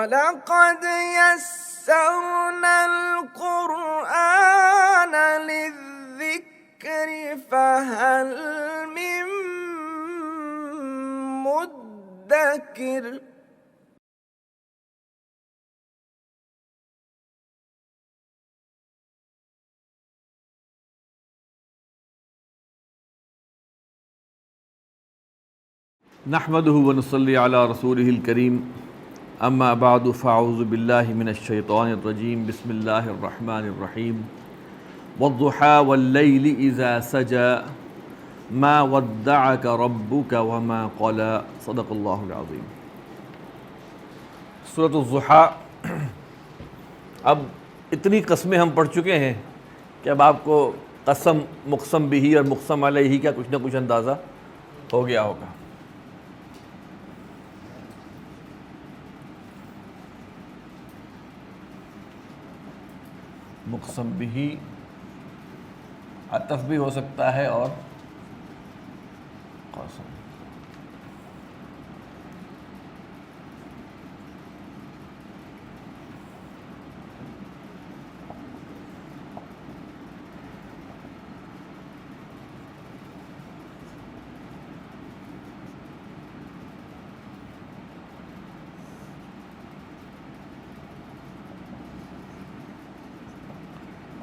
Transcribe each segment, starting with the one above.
وَلَقَدْ يَسَّرْنَا الْقُرْآنَ لِلذِّكْرِ فَهَلْ مِن مُّدَّكِرٍ۔ نحمده ونصلي على رسوله الكريم اما بعد فاعوذ بالله من الشيطان الرجيم بسم الله الرحمن الرحيم والضحى والليل اذا سجى ما ودعك ربك وما قلى صدق الله العظيم۔ سورۃ الضحیٰ۔ اب اتنی قسمیں ہم پڑھ چکے ہیں کہ اب آپ کو قسم، مقسم بھی اور مقسم علیہ کا کچھ نہ کچھ اندازہ ہو گیا ہوگا۔ مقسم بھی عطف بھی ہو سکتا ہے اور قسم۔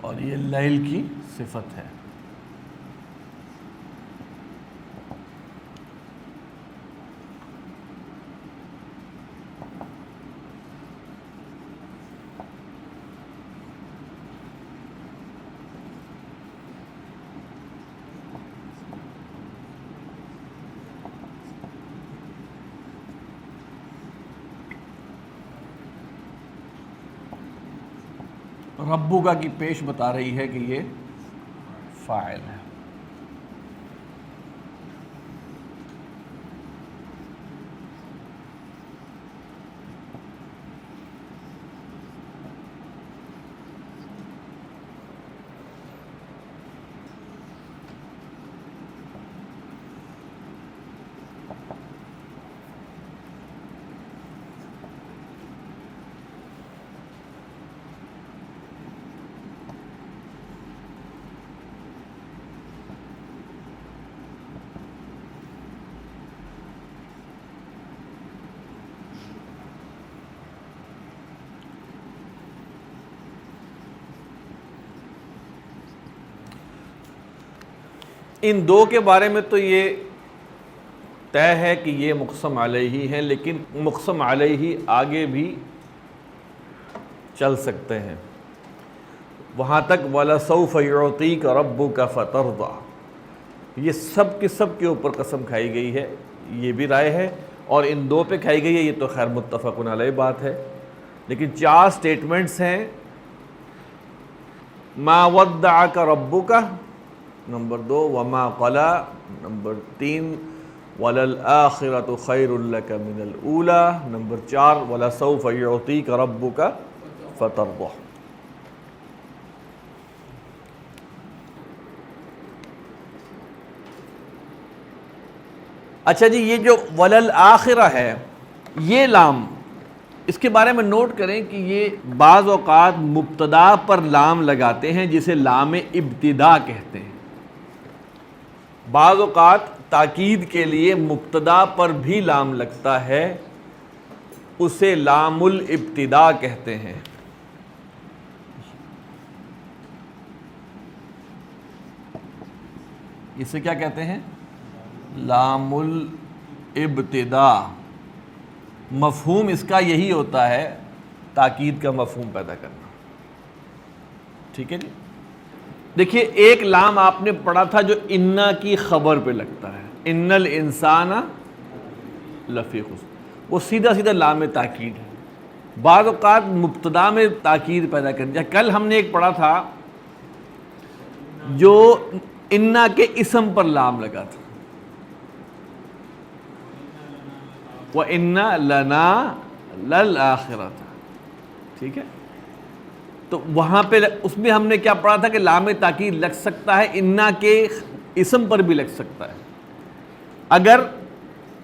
اور یہ لیل کی صفت ہے۔ ربک کی پیش بتا رہی ہے کہ یہ فاعل ہے۔ ان دو کے بارے میں تو یہ طے ہے کہ یہ مقسم علیہ ہیں، لیکن مقسم علیہ آگے بھی چل سکتے ہیں وہاں تک وَلَسَوْفَ يُعْطِيكَ رَبُّكَ فَتَرْضَىٰ۔ یہ سب کے اوپر قسم کھائی گئی ہے، یہ بھی رائے ہے، اور ان دو پہ کھائی گئی ہے، یہ تو خیر متفق علیہ بات ہے۔ لیکن چار سٹیٹمنٹس ہیں، مَا وَدَّعَكَ رَبُّكَ نمبر 2، وما قلا نمبر 3، وللآخرۃ خیر لک من الاولی نمبر 4، ولسوف یعطیک ربک فترضی۔ اچھا جی، یہ جو وللآخرہ ہے، یہ لام، اس کے بارے میں نوٹ کریں کہ یہ بعض اوقات مبتدا پر لام لگاتے ہیں جسے لام ابتدا کہتے ہیں۔ بعض اوقات تاکید کے لیے مبتدا پر بھی لام لگتا ہے، اسے لام الابتدا کہتے ہیں۔ اسے کیا کہتے ہیں؟ لام الابتدا۔ مفہوم اس کا یہی ہوتا ہے، تاکید کا مفہوم پیدا کرنا۔ ٹھیک ہے جی؟ دیکھیے، ایک لام آپ نے پڑھا تھا جو انا کی خبر پہ لگتا ہے، ان الانسان لفی خسر، وہ سیدھا لام تاکید ہے۔ بعض اوقات مبتدا میں تاکید پیدا کرنی ہے۔ کل ہم نے ایک پڑھا تھا جو انا کے اسم پر لام لگا تھا، وَإِنَّ لَنَا لَلْآخِرَةَ۔ ٹھیک ہے، تو وہاں پہ اس میں ہم نے کیا پڑھا تھا کہ لام تاکید لگ سکتا ہے، انا کے اسم پر بھی لگ سکتا ہے۔ اگر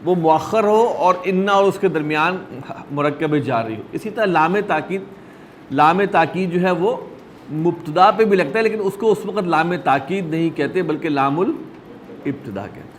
وہ مؤخر ہو اور انا اور اس کے درمیان مرکب جاری ہو. اسی طرح لام تاکید جو ہے وہ مبتدا پہ بھی لگتا ہے، لیکن اس کو اس وقت لام تاکید نہیں کہتے بلکہ لام الابتدا کہتے ہیں.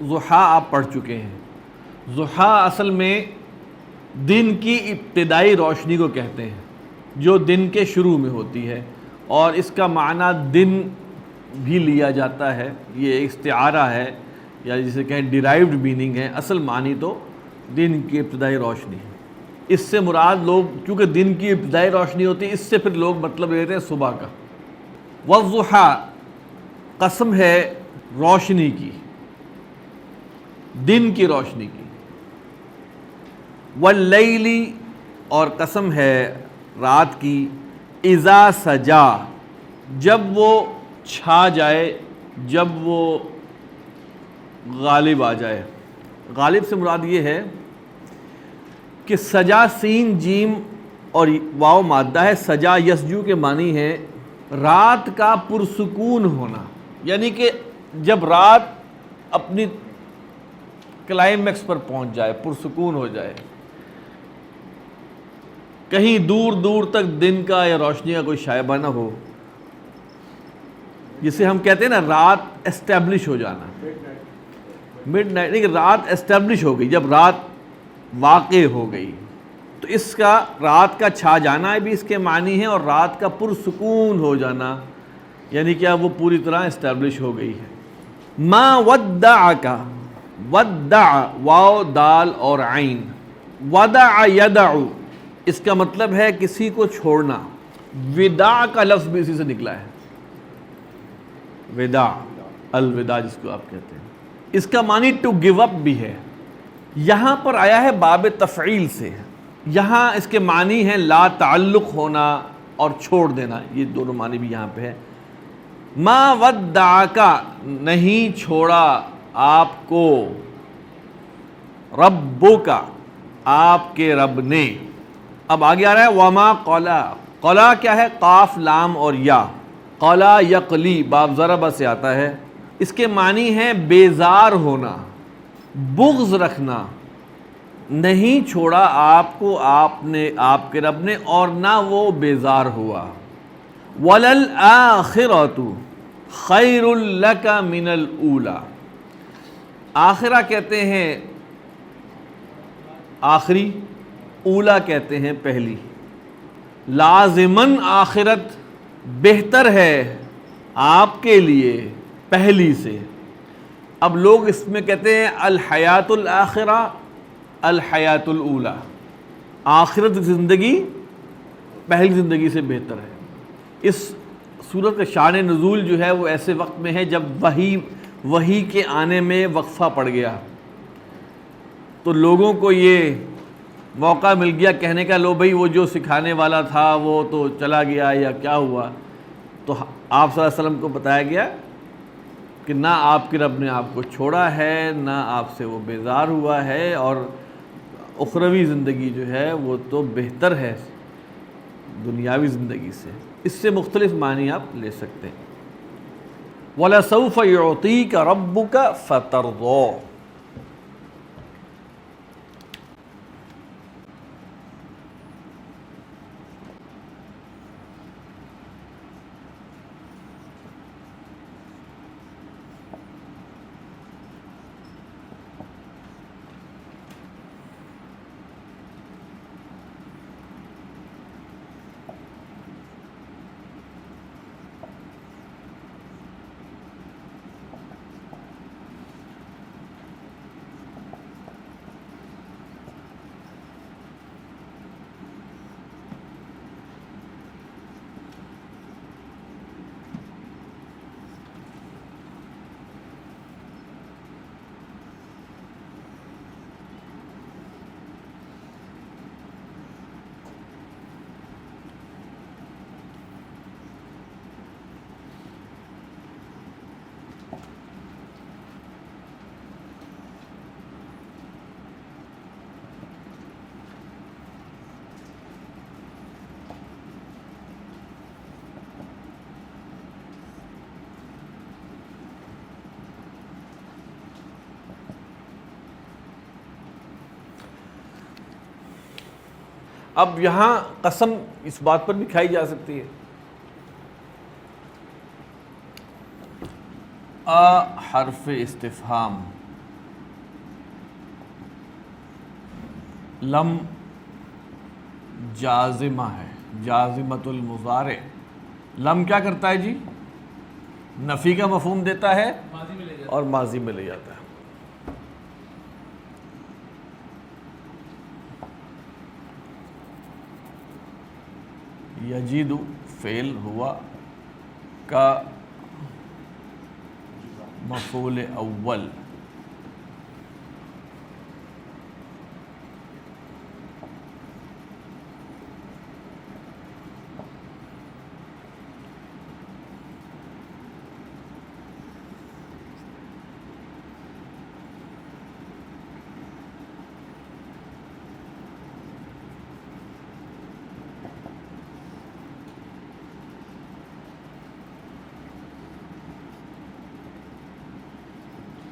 ضحیٰ آپ پڑھ چکے ہیں. ضحیٰ اصل میں دن کی ابتدائی روشنی کو کہتے ہیں جو دن کے شروع میں ہوتی ہے، اور اس کا معنی دن بھی لیا جاتا ہے. یہ استعارہ ہے یا جسے کہیں ڈیرائیوڈ میننگ ہے. اصل معنی تو دن کی ابتدائی روشنی ہے. اس سے مراد لوگ کیونکہ دن کی ابتدائی روشنی ہوتی ہے، اس سے پھر لوگ مطلب لیتے ہیں صبح کا. والضحیٰ قسم ہے روشنی کی، دن کی روشنی کی. واللیل اور قسم ہے رات کی، اذا سجا جب وہ چھا جائے، جب وہ غالب آ جائے. غالب سے مراد یہ ہے کہ سجا سین جیم اور واو مادہ ہے. سجا یسجو کے معنی ہے رات کا پرسکون ہونا، یعنی کہ جب رات اپنی کلائمیکس پر پہنچ جائے، پرسکون ہو جائے، کہیں دور دور تک دن کا یا روشنی کا کوئی شائبہ نہ ہو، جسے ہم کہتے ہیں نا رات اسٹیبلش ہو جانا. مڈ نائٹ نہیں، رات اسٹیبلش ہو گئی، جب رات واقع ہو گئی تو اس کا رات کا چھا جانا بھی اس کے معنی ہے، اور رات کا پرسکون ہو جانا یعنی کیا وہ پوری طرح اسٹیبلش ہو گئی ہے. ما ودعک، ودع واو دال اور عین، ودع یدع اس کا مطلب ہے کسی کو چھوڑنا. وداع کا لفظ بھی اسی سے نکلا ہے، وداع، الوداع جس کو آپ کہتے ہیں. اس کا معنی ٹو گیو اپ بھی ہے. یہاں پر آیا ہے باب تفعیل سے. یہاں اس کے معنی ہیں لا تعلق ہونا اور چھوڑ دینا، یہ دونوں معنی بھی یہاں پہ ہے. ما ودعک نہیں چھوڑا آپ کو، ربک آپ کے رب نے. اب آگے آ رہا ہے وما قلا. قلا کیا ہے؟ قاف لام اور یا. قلا یقلی باب ضربہ سے آتا ہے. اس کے معنی ہیں بیزار ہونا، بغض رکھنا. نہیں چھوڑا آپ کو آپ نے، آپ کے رب نے، اور نہ وہ بیزار ہوا. وَلَلْآخِرَةُ خَيْرٌ لَكَ مِنَ الْأُولَى. آخرہ کہتے ہیں آخری، اولا کہتے ہیں پہلی. لازماً آخرت بہتر ہے آپ کے لیے پہلی سے. اب لوگ اس میں کہتے ہیں الحیات الآخرہ، الحیات الاولا، آخرت زندگی پہلی زندگی سے بہتر ہے. اس سورت کا شان نزول جو ہے وہ ایسے وقت میں ہے جب وحی کے آنے میں وقفہ پڑ گیا، تو لوگوں کو یہ موقع مل گیا کہنے کا لو بھائی وہ جو سکھانے والا تھا وہ تو چلا گیا یا کیا ہوا. تو آپ صلی اللہ علیہ وسلم کو بتایا گیا کہ نہ آپ کے رب نے آپ کو چھوڑا ہے، نہ آپ سے وہ بیزار ہوا ہے، اور اخروی زندگی جو ہے وہ تو بہتر ہے دنیاوی زندگی سے. اس سے مختلف معنی آپ لے سکتے ہیں. وَلَسَوْفَ يُعْطِيكَ رَبُّكَ فَتَرْضَىٰ. اب یہاں قسم اس بات پر بھی کھائی جا سکتی ہے. حرف استفہام لم جازمہ ہے، جازمۃ المضارع. لم کیا کرتا ہے جی؟ نفی کا مفہوم دیتا ہے اور ماضی میں لے جاتا ہے. یجید فعل ہوا کا مفعول اول.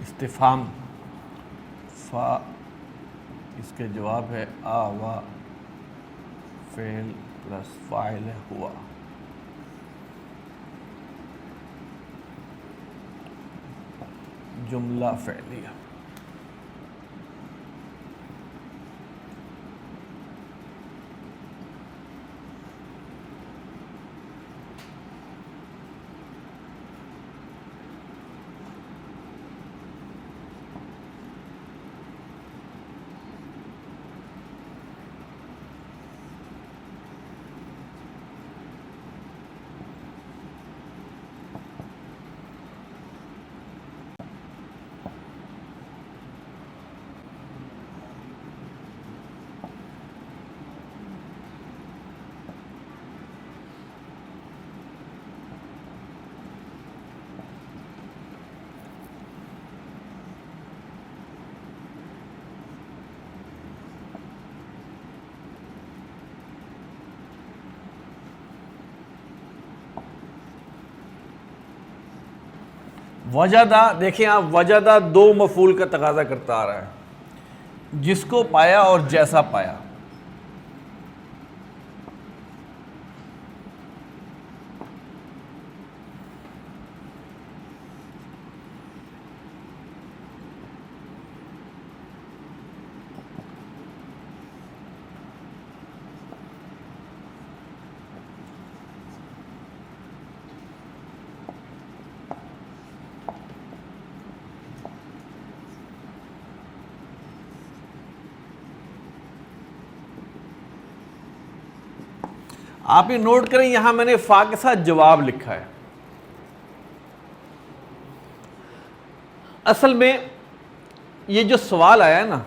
استفہام فا اس کے جواب ہے آوا فعل پلس فاعل ہوا. جملہ فعلیہ. وجدہ دیکھیں آپ، وجدہ دو مفعول کا تقاضا کرتا آ رہا ہے، جس کو پایا اور جیسا پایا. آپ یہ نوٹ کریں، یہاں میں نے فا کے ساتھ جواب لکھا ہے. اصل میں یہ جو سوال آیا ہے نا،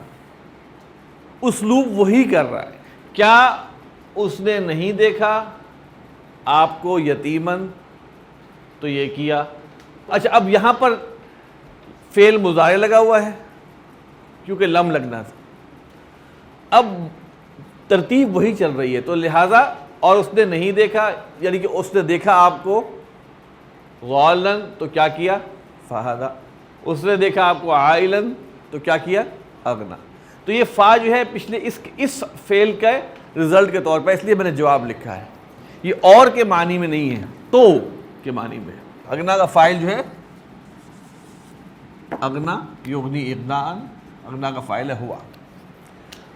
اسلوب وہی کر رہا ہے. کیا اس نے نہیں دیکھا آپ کو یتیمن تو یہ کیا. اچھا، اب یہاں پر فعل مضارع لگا ہوا ہے کیونکہ لم لگنا تھا. اب ترتیب وہی چل رہی ہے، تو لہٰذا اور اس نے نہیں دیکھا، یعنی کہ اس نے دیکھا آپ کو غالن تو کیا کیا فہدا. اس نے دیکھا آپ کو عائلن تو کیا کیا اغنا. تو یہ فا جو ہے پچھلے اس فعل کا رزلٹ کے طور پر، اس لیے میں نے جواب لکھا ہے. یہ اور کے معنی میں نہیں ہے، تو کے معنی میں. اغنا کا فاعل جو ہے اغنا یغنی اغناء، اغنا کا فاعل ہوا.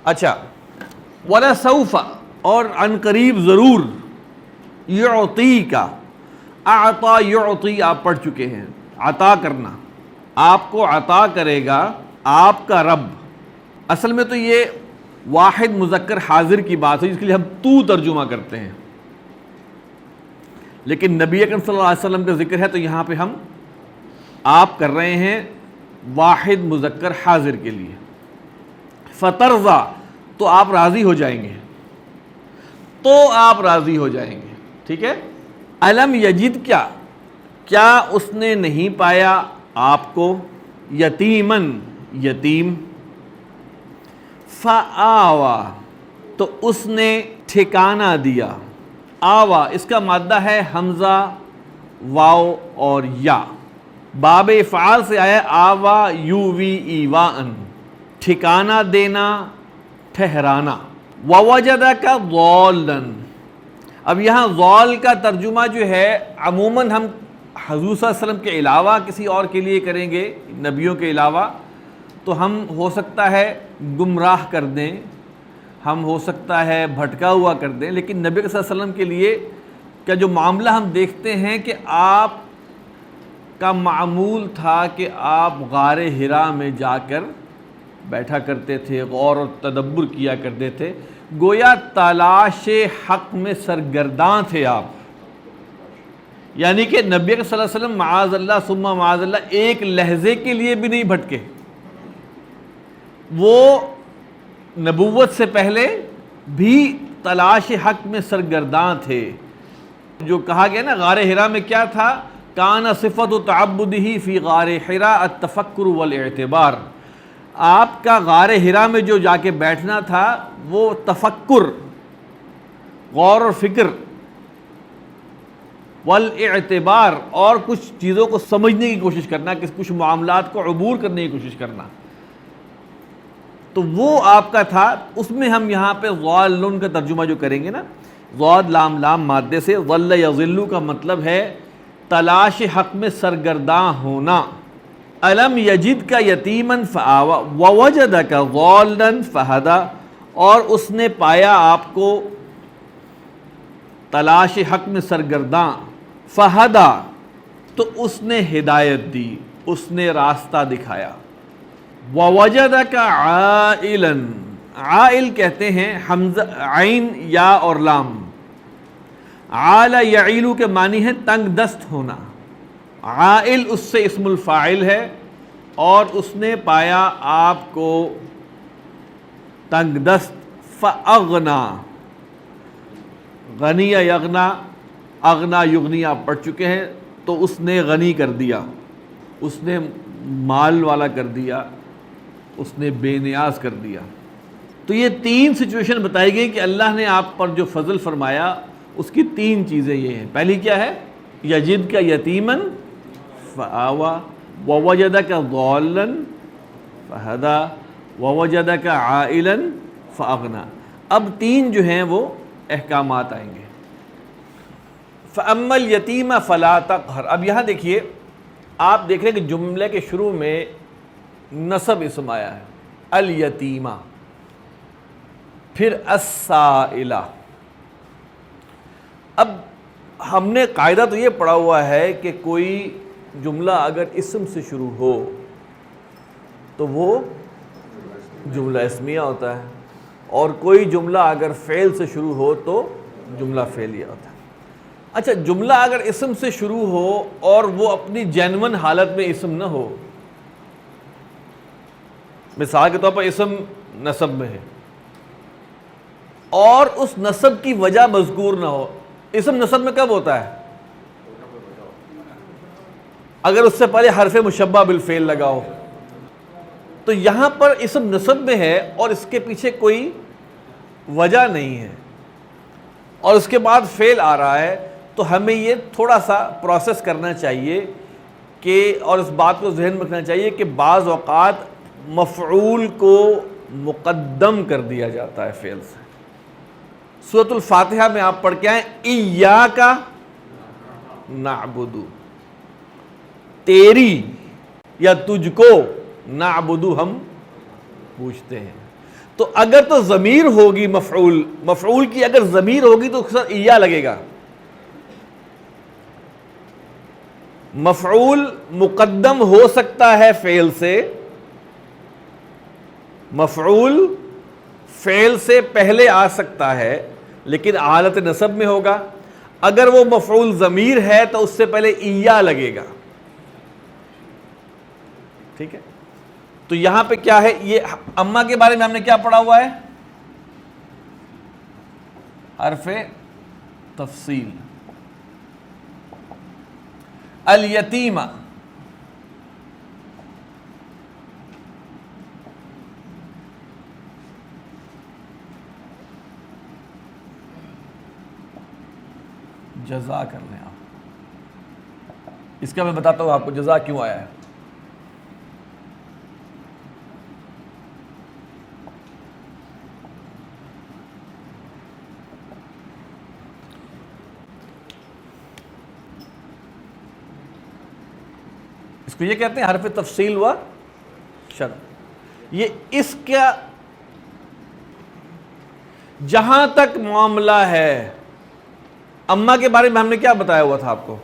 اچھا، وَلَسَوْفَ اور عن قریب ضرور، یعطی کا اعطا یعطی آپ پڑھ چکے ہیں، عطا کرنا. آپ کو عطا کرے گا آپ کا رب. اصل میں تو یہ واحد مذکر حاضر کی بات ہے، جس کے لیے ہم تو ترجمہ کرتے ہیں، لیکن نبی اکرم صلی اللہ علیہ وسلم کا ذکر ہے تو یہاں پہ ہم آپ کر رہے ہیں واحد مذکر حاضر کے لیے. فترضا تو آپ راضی ہو جائیں گے، تو آپ راضی ہو جائیں گے. ٹھیک ہے. الم یجد کیا اس نے نہیں پایا آپ کو یتیمن یتیم. فآوا تو اس نے ٹھکانہ دیا. آوا اس کا مادہ ہے حمزہ واو اور یا. باب افعال سے آیا آوا یووی ایواءن، ٹھکانہ دینا ٹھہرانا. وَوَجَدَكَ ضَالًّا. اب یہاں ضال کا ترجمہ جو ہے عموماً ہم حضور صلی اللہ علیہ وسلم کے علاوہ کسی اور کے لیے کریں گے، نبیوں کے علاوہ، تو ہم ہو سکتا ہے گمراہ کر دیں، ہم ہو سکتا ہے بھٹکا ہوا کر دیں، لیکن نبی صلی اللہ علیہ وسلم کے لیے کا جو معاملہ ہم دیکھتے ہیں کہ آپ کا معمول تھا کہ آپ غار حرا میں جا کر بیٹھا کرتے تھے، غور و تدبر کیا کرتے تھے، گویا تلاش حق میں سرگرداں تھے آپ. یعنی کہ نبی صلی اللہ علیہ وسلم معاذ اللہ ثم معاذ اللہ ایک لحظے کے لیے بھی نہیں بھٹکے. وہ نبوت سے پہلے بھی تلاش حق میں سرگرداں تھے. جو کہا گیا نا غار حرا میں کیا تھا، کان صفت تعبدہ فی غار حرا التفکر والاعتبار. آپ کا غار حرا میں جو جا کے بیٹھنا تھا وہ تفکر، غور و فکر، والاعتبار، اور کچھ چیزوں کو سمجھنے کی کوشش کرنا، کچھ معاملات کو عبور کرنے کی کوشش کرنا. تو وہ آپ کا تھا. اس میں ہم یہاں پہ ضالٌ کا ترجمہ جو کریں گے نا، ضاد لام لام مادے سے، ضل یضل کا مطلب ہے تلاش حق میں سرگرداں ہونا. الم یجد کا یتیمن فآوا ووجدک ضالا فہدا، اور اس نے پایا آپ کو تلاش حق میں سرگرداں، فہدا، تو اس نے ہدایت دی، اس نے راستہ دکھایا. ووجدک عائلا، عائل کہتے ہیں حمزہ عین یا اور لام. عال یعیلو کے معنی ہے تنگ دست ہونا. عائل اس سے اسم الفاعل ہے، اور اس نے پایا آپ کو تنگ دست. فاغنا، غنی یغنا، اغنا یغنی آپ پڑھ چکے ہیں، تو اس نے غنی کر دیا، اس نے مال والا کر دیا، اس نے بے نیاز کر دیا. تو یہ تین سچویشن بتائی گئی کہ اللہ نے آپ پر جو فضل فرمایا اس کی تین چیزیں یہ ہیں. پہلی کیا ہے، یجد کا یتیمن فآوا ووجدک ضالا فہدا ووجدک عائلا فاغنا. اب تین جو ہیں وہ احکامات آئیں گے. فاما الیتیم فلا تقہر. اب یہاں دیکھیے، آپ دیکھ رہے ہیں کہ جملے کے شروع میں نصب اسم آیا ہے، الیتیمہ، پھر السائلہ. اب ہم نے قاعدہ تو یہ پڑھا ہوا ہے کہ کوئی جملہ اگر اسم سے شروع ہو تو وہ جملہ اسمیہ ہوتا ہے، اور کوئی جملہ اگر فعل سے شروع ہو تو جملہ فعلیہ ہوتا ہے. اچھا، جملہ اگر اسم سے شروع ہو اور وہ اپنی جینون حالت میں اسم نہ ہو، مثال کے طور پر اسم نسب میں ہے اور اس نسب کی وجہ مذکور نہ ہو. اسم نسب میں کب ہوتا ہے؟ اگر اس سے پہلے حرف مشبہ بالفعل لگا ہو. تو یہاں پر اسم نسب میں ہے اور اس کے پیچھے کوئی وجہ نہیں ہے اور اس کے بعد فعل آ رہا ہے، تو ہمیں یہ تھوڑا سا پروسیس کرنا چاہیے کہ، اور اس بات کو ذہن میں رکھنا چاہیے کہ بعض اوقات مفعول کو مقدم کر دیا جاتا ہے فعل سے. سورۃ الفاتحہ میں آپ پڑھ کے آئیں، ایاک نعبد، تیری یا تجھ کو نعبد ہم پوچھتے ہیں. تو اگر تو ضمیر ہوگی، مفعول کی اگر ضمیر ہوگی تو اکثر ایا لگے گا. مفعول مقدم ہو سکتا ہے فعل سے، مفعول فعل سے پہلے آ سکتا ہے لیکن حالت نصب میں ہوگا. اگر وہ مفعول ضمیر ہے تو اس سے پہلے ایا لگے گا. ٹھیک ہے، تو یہاں پہ کیا ہے، یہ اما کے بارے میں ہم نے کیا پڑھا ہوا ہے، حرف تفصیل. الیتیمہ، جزا کر لیں آپ. اس کا میں بتاتا ہوں آپ کو جزا کیوں آیا ہے. اس کو یہ کہتے ہیں حرف تفصیل و شرط. یہ اس کا جہاں تک معاملہ ہے، اما کے بارے میں ہم نے کیا بتایا ہوا تھا آپ کو؟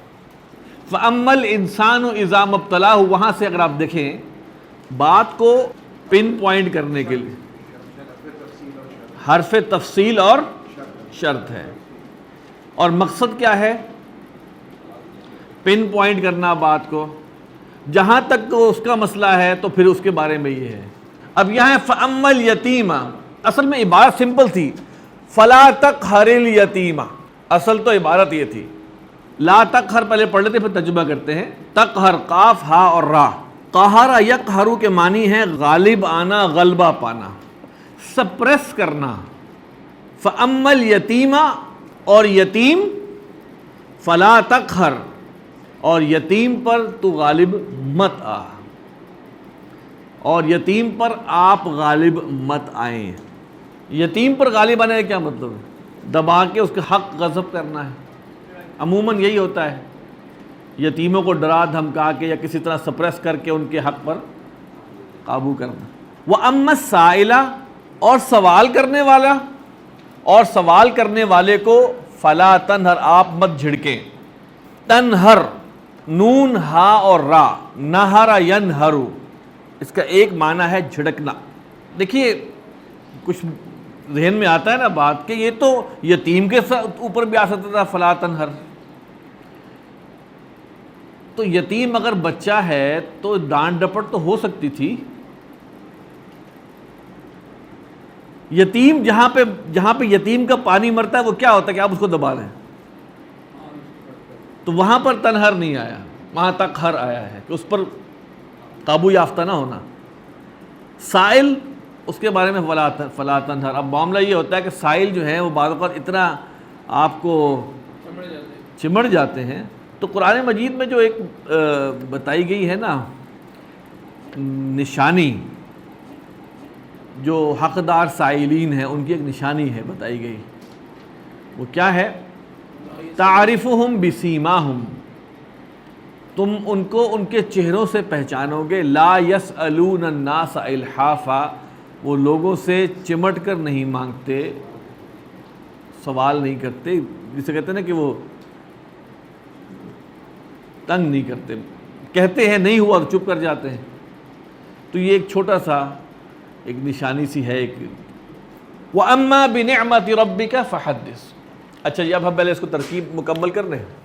فَأَمَّا الْإِنسَانُ إِذَا مَا ابْتَلَاهُ، وہاں سے اگر آپ دیکھیں بات کو پن پوائنٹ کرنے کے لیے حرف تفصیل اور شرط ہے، اور مقصد کیا ہے؟ پن پوائنٹ کرنا بات کو، جہاں تک اس کا مسئلہ ہے تو پھر اس کے بارے میں یہ ہے. اب یہاں فَأَمَّا الْيَتِيمَ، اصل میں عبارت سمپل تھی، فَلَا تَقْهَرِ الْيَتِيمَ، اصل تو عبارت یہ تھی. لا تقہر پہلے پڑھ لیتے پھر ترجمہ کرتے ہیں. تقہر قاف ہا اور را، قہر یقہر کے معنی ہے غالب آنا، غلبہ پانا، سپریس کرنا. فَأَمَّا الْيَتِيمَ، اور یتیم، فَلَا تقہر، اور یتیم پر تو غالب مت آ، اور یتیم پر آپ غالب مت آئیں. یتیم پر غالب آنے کا کیا مطلب ہے؟ دبا کے اس کا حق غصب کرنا ہے. عموماً یہی ہوتا ہے، یتیموں کو ڈرا دھمکا کے یا کسی طرح سپریس کر کے ان کے حق پر قابو کرنا. وَأَمَّا السَّائِلَ، اور سوال کرنے والا، اور سوال کرنے والے کو فَلَا تَنْہَرْ، آپ مت جھڑکیں. تنہر، نون ہا اور را، نہر ینہر، اس کا ایک معنی ہے جھڑکنا. دیکھیے کچھ ذہن میں آتا ہے نا بات کہ یہ تو یتیم کے اوپر بھی آ سکتا تھا فلا تنہر. تو یتیم اگر بچہ ہے تو ڈانٹ ڈپٹ تو ہو سکتی تھی. یتیم جہاں پہ یتیم کا پانی مرتا ہے وہ کیا ہوتا ہے کہ آپ اس کو دبا لیں، تو وہاں پر تنہر نہیں آیا، وہاں تک ہر آیا ہے کہ اس پر قابو یافتہ نہ ہونا. سائل، اس کے بارے میں فلا تنہر. اب معاملہ یہ ہوتا ہے کہ سائل جو ہے وہ بعض اوقات اتنا آپ کو چمڑ جاتے ہیں. تو قرآن مجید میں جو ایک بتائی گئی ہے نا نشانی، جو حقدار سائلین ہیں ان کی ایک نشانی ہے بتائی گئی، وہ کیا ہے؟ تعرفہم بسیماہم، تم ان کو ان کے چہروں سے پہچانو گے. لا یسألون الناس الحافا، وہ لوگوں سے چمٹ کر نہیں مانگتے، سوال نہیں کرتے، جسے کہتے ہیں نا کہ وہ تنگ نہیں کرتے، کہتے ہیں نہیں ہوا تو چپ کر جاتے ہیں. تو یہ ایک چھوٹا سا ایک نشانی سی ہے ایک. وَأَمَّا بِنِعْمَةِ رَبِّكَ فَحَدِّثْ. اچھا جی اب ہم پہلے اس کو ترکیب مکمل کر رہے ہیں.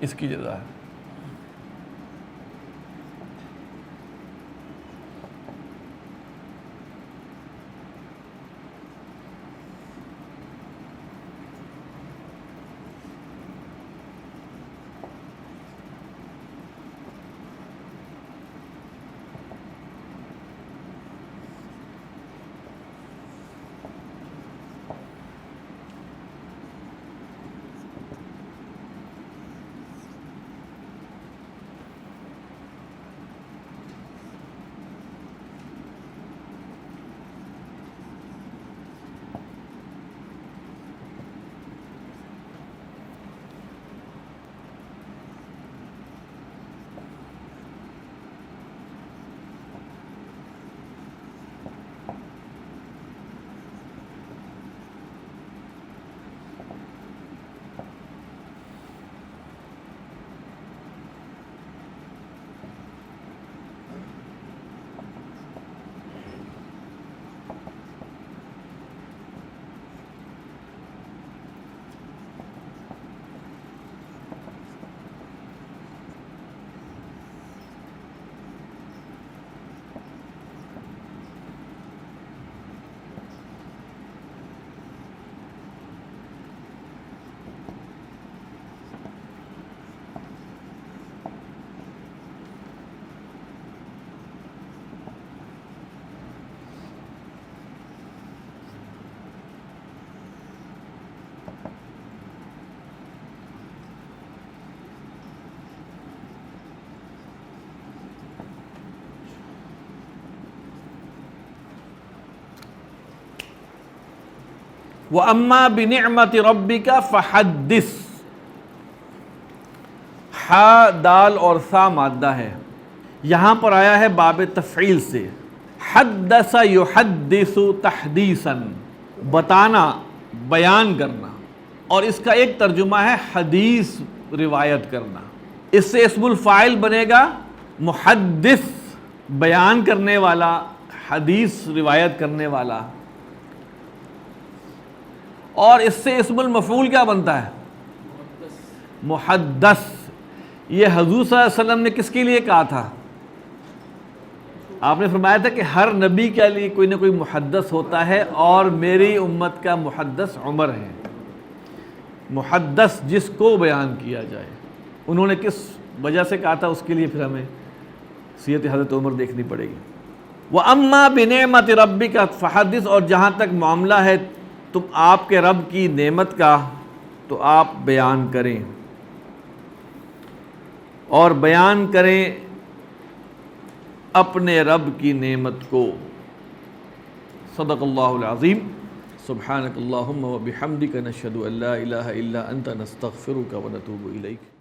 اس کی جزا ہے وَأَمَّا بِنِعْمَةِ رَبِّكَ فَحَدِّثْ، ہا دال اور سا مادہ ہے، یہاں پر آیا ہے باب تفعیل سے. حدث یحدث تحدیثا، بتانا، بیان کرنا، اور اس کا ایک ترجمہ ہے حدیث روایت کرنا. اس سے اسم الفاعل بنے گا محدث، بیان کرنے والا، حدیث روایت کرنے والا. اور اس سے اسم المفعول کیا بنتا ہے؟ محدث. یہ حضور صلی اللہ علیہ وسلم نے کس کے لیے کہا تھا؟ آپ نے فرمایا تھا کہ ہر نبی کے لیے کوئی نہ کوئی محدث ہوتا ہے، اور میری امت کا محدث عمر ہے. محدث جس کو بیان کیا جائے. انہوں نے کس وجہ سے کہا تھا اس کے لیے پھر ہمیں سیرت حضرت عمر دیکھنی پڑے گی. وَأَمَّا بِنِعْمَةِ رَبِّكَ فَحَدِّثْ، اور جہاں تک معاملہ ہے تم آپ کے رب کی نعمت کا تو آپ بیان کریں، اور بیان کریں اپنے رب کی نعمت کو. صدق اللہ العظیم. سبحانک اللہم و بحمدک، نشہد ان لا الہ الا انت، نستغفرک و نتوب الیک.